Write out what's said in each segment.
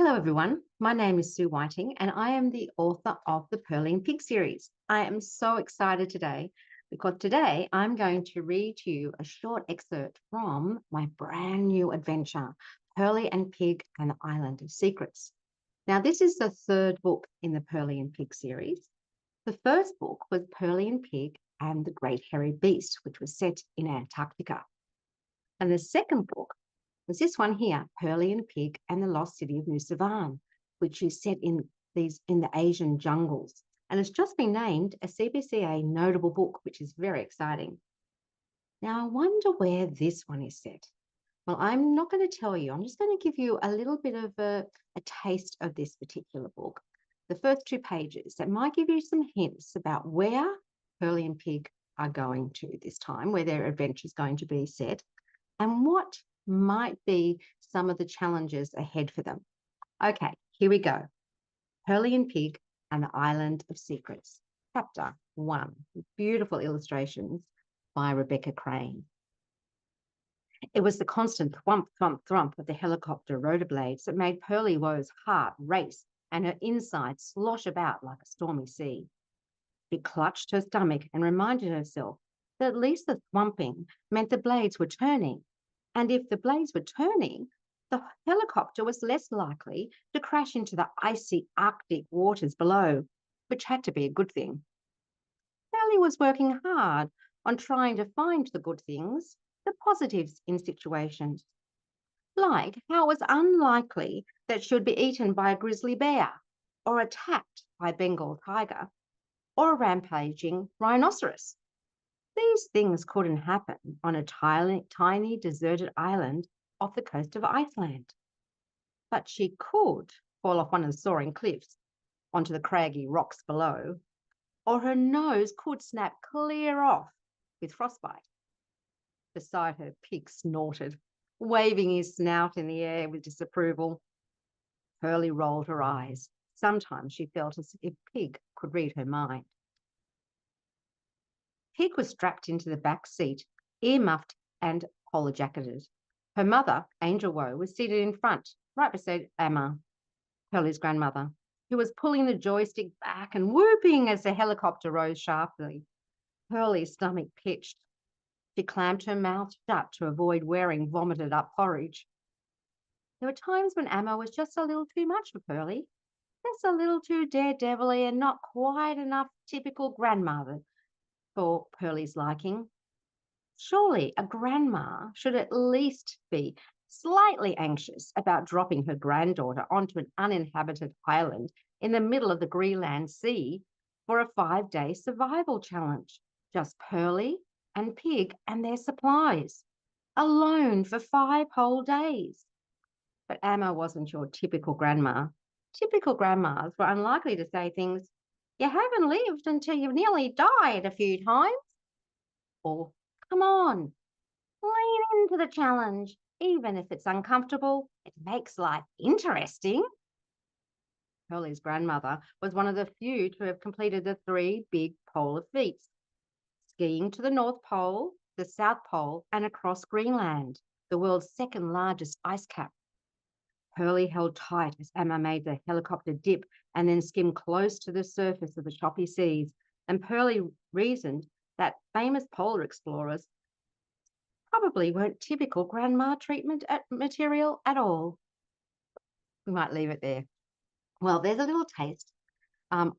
Hello, everyone. My name is Sue Whiting, and I am the author of the Pearly and Pig series. I am so excited today because today I'm going to read to you a short excerpt from my brand new adventure, Pearly and Pig and the Island of Secrets. Now, this is the third book in the Pearly and Pig series. The first book was Pearly and Pig and the Great Hairy Beast, which was set in Antarctica. And the second book was this one here, Pearly and Pig and the Lost City of Nusavan, which is set in the Asian jungles. And it's just been named a CBCA notable book, which is very exciting. Now, I wonder where this one is set. Well, I'm not going to tell you. I'm just going to give you a little bit of a taste of this particular book. The first 2 pages that might give you some hints about where Pearly and Pig are going to this time, where their adventure is going to be set, and what might be some of the challenges ahead for them. Okay, here we go. Pearly and Pig and the Island of Secrets, Chapter 1. Beautiful illustrations by Rebecca Crane. It was the constant thwump, thwump, thwump of the helicopter rotor blades that made Pearly Woe's heart race and her insides slosh about like a stormy sea. She clutched her stomach and reminded herself that at least the thwumping meant the blades were turning. And if the blades were turning, the helicopter was less likely to crash into the icy Arctic waters below, which had to be a good thing. Sally was working hard on trying to find the good things, the positives in situations, like how it was unlikely that she would be eaten by a grizzly bear or attacked by a Bengal tiger or a rampaging rhinoceros. These things couldn't happen on a tiny deserted island off the coast of Iceland. But she could fall off one of the soaring cliffs onto the craggy rocks below, or her nose could snap clear off with frostbite. Beside her, Pig snorted, waving his snout in the air with disapproval. Pearly rolled her eyes. Sometimes she felt as if Pig could read her mind. Pig was strapped into the back seat, ear-muffed and collar-jacketed. Her mother, Angel Woe, was seated in front, right beside Emma, Pearly's grandmother, who was pulling the joystick back and whooping as the helicopter rose sharply. Pearly's stomach pitched. She clamped her mouth shut to avoid wearing vomited-up porridge. There were times when Emma was just a little too much for Pearly, just a little too daredevilly and not quite enough typical grandmother for Pearly's liking. Surely a grandma should at least be slightly anxious about dropping her granddaughter onto an uninhabited island in the middle of the Greenland Sea for a 5-day survival challenge. Just Pearly and Pig and their supplies, alone for 5 whole days. But Emma wasn't your typical grandma. Typical grandmas were unlikely to say things, "You haven't lived until you've nearly died a few times." Or, "Come on, lean into the challenge. Even if it's uncomfortable, it makes life interesting." Pearly's grandmother was one of the few to have completed the 3 big polar feats, skiing to the North Pole, the South Pole, and across Greenland, the world's 2nd largest ice cap. Pearly held tight as Emma made the helicopter dip and then skim close to the surface of the choppy seas, and Pearly reasoned that famous polar explorers probably weren't typical grandma treatment material at all. We might leave it there. Well, there's a little taste. I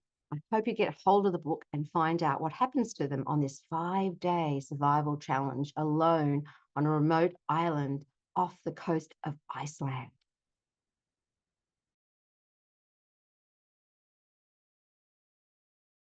hope you get hold of the book and find out what happens to them on this 5-day survival challenge alone on a remote island off the coast of Iceland.